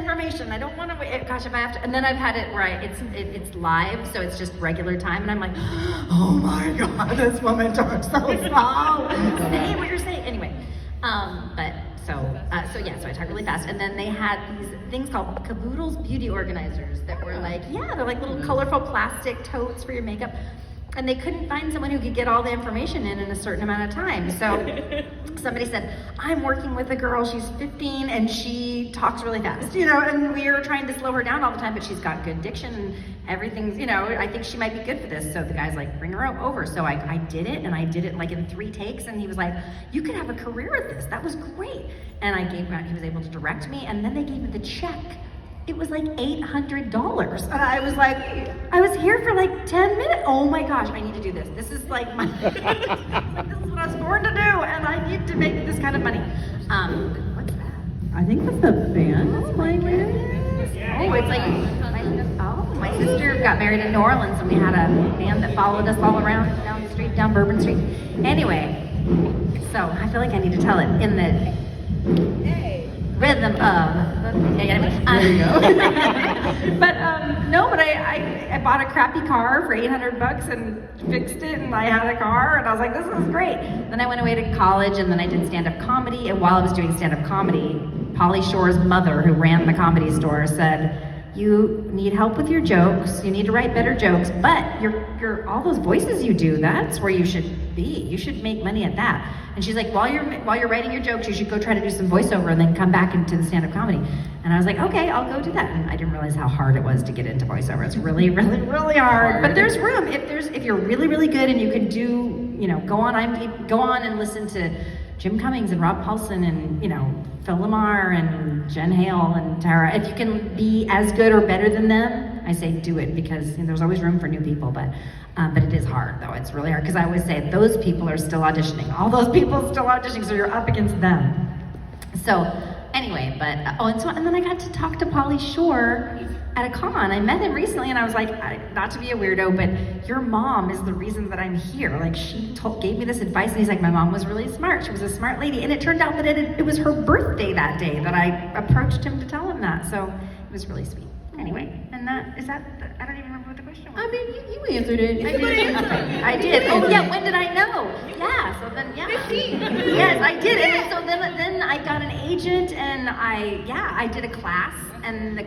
information. I don't want to wait. Gosh, if I have to, and then I've had it where it's live, so it's just regular time, and I'm like, oh my God, this woman talks so slow. Say what you're saying. Anyway, so I talk really fast, and then they had these things called Caboodle's Beauty Organizers that were like, they're like little colorful plastic totes for your makeup. And they couldn't find someone who could get all the information in a certain amount of time. So somebody said, I'm working with a girl, she's 15 and she talks really fast, and we are trying to slow her down all the time, but she's got good diction and everything's, I think she might be good for this. So the guy's like, bring her over. So I did it, and I did it like in 3 takes, and he was like, you could have a career at this, that was great. And he was able to direct me, and then they gave me the check. It was like $800. And I was like, I was here for like 10 minutes. Oh my gosh, I need to do this. This is like this is what I was born to do, and I need to make this kind of money. What's that? I think that's the band that's playing later. Oh, it's like, my sister got married in New Orleans, and we had a band that followed us all around down the street, down Bourbon Street. Anyway, so I feel like I need to tell it in the rhythm of. There you go. but I bought a crappy car for $800 and fixed it, and I had a car, and I was like, this is great. Then I went away to college, and then I did stand-up comedy, and while I was doing stand-up comedy, Pauly Shore's mother, who ran the Comedy Store, said, you need help with your jokes, you need to write better jokes, but your all those voices you do, that's where you should be. You should make money at that. And she's like, while you're writing your jokes, you should go try to do some voiceover and then come back into the stand-up comedy. And I was like, okay, I'll go do that. And I didn't realize how hard it was to get into voiceover. It's really, really, really hard. But there's room. If you're really, really good and you can do, go on and listen to Jim Cummings and Rob Paulson and, Phil Lamar and Jen Hale and Tara. If you can be as good or better than them, I say do it, because there's always room for new people, but it is hard, though. It's really hard, because I always say those people are still auditioning. All those people still auditioning, so you're up against them. So anyway, and then I got to talk to Pauly Shore at a con. I met him recently, and I was like, not to be a weirdo, but your mom is the reason that I'm here. Like, she gave me this advice, and he's like, my mom was really smart. She was a smart lady, and it turned out that it was her birthday that day that I approached him to tell him that. So it was really sweet. Anyway, and I don't even remember what the question was. I mean, you answered it. I did. Oh yeah, when did I know? Yeah, so then, 15. Yes, I did. And so then I got an agent, and I did a class, and the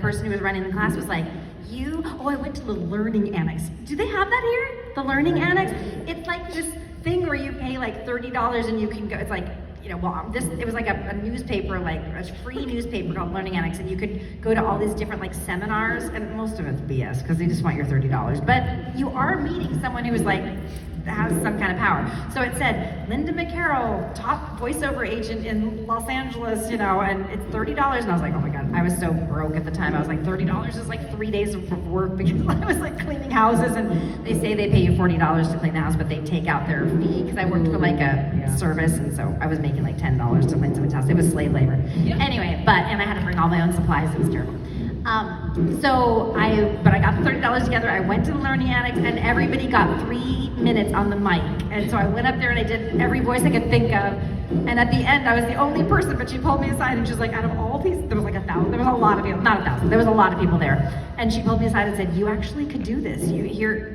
person who was running the class was like, I went to the Learning Annex. Do they have that here? The Learning Annex? It's like this thing where you pay like $30 and you can go, it's like, it was like a newspaper, like a free newspaper called Learning Annex, and you could go to all these different like seminars, and most of it's BS because they just want your $30. But you are meeting someone who is like, has some kind of power. So it said, Linda McCarroll, top voiceover agent in Los Angeles, and it's $30. And I was like, oh my God, I was so broke at the time. I was like, $30 is like 3 days of work, because I was like cleaning houses, and they say they pay you $40 to clean the house, but they take out their fee, because I worked for like a service, and so I was making like $10 to clean someone's house. It was slave labor. Yeah. Anyway, and I had to bring all my own supplies. It was terrible. But I got the $30 together. I went to the Learning Annex, and everybody got 3 minutes on the mic. And so I went up there and I did every voice I could think of. And at the end, I was the only person, but she pulled me aside and she's like, out of all these, there was like 1,000. There was a lot of people, not 1,000. There was a lot of people there. And she pulled me aside and said, you actually could do this.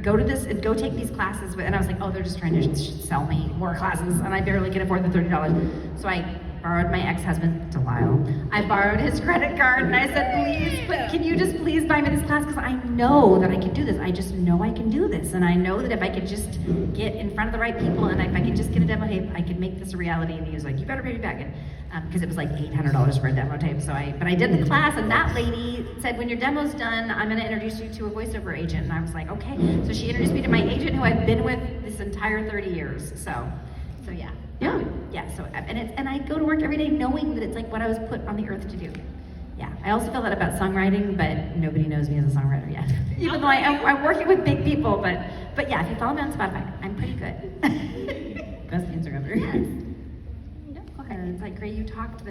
Go to this and go take these classes. And I was like, oh, they're just trying to sell me more classes, and I barely can afford the $30. So I borrowed my ex-husband, Delisle. I borrowed his credit card, and I said, please, but can you just please buy me this class? Because I know that I can do this. I just know I can do this. And I know that if I could just get in front of the right people, and if I could just get a demo tape, I could make this a reality. And he was like, you better pay me back. Because it was like $800 for a demo tape. But I did the class, and that lady said, when your demo's done, I'm gonna introduce you to a voiceover agent. And I was like, okay. So she introduced me to my agent, who I've been with this entire 30 years. So yeah. Yeah, so, and I go to work every day knowing that it's like what I was put on the earth to do. Yeah, I also feel that about songwriting, but nobody knows me as a songwriter yet. Even though I'm working with big people, but yeah, if you follow me on Spotify, I'm pretty good. Best Instagram. Yes. No, go ahead. It's like, great, you talked.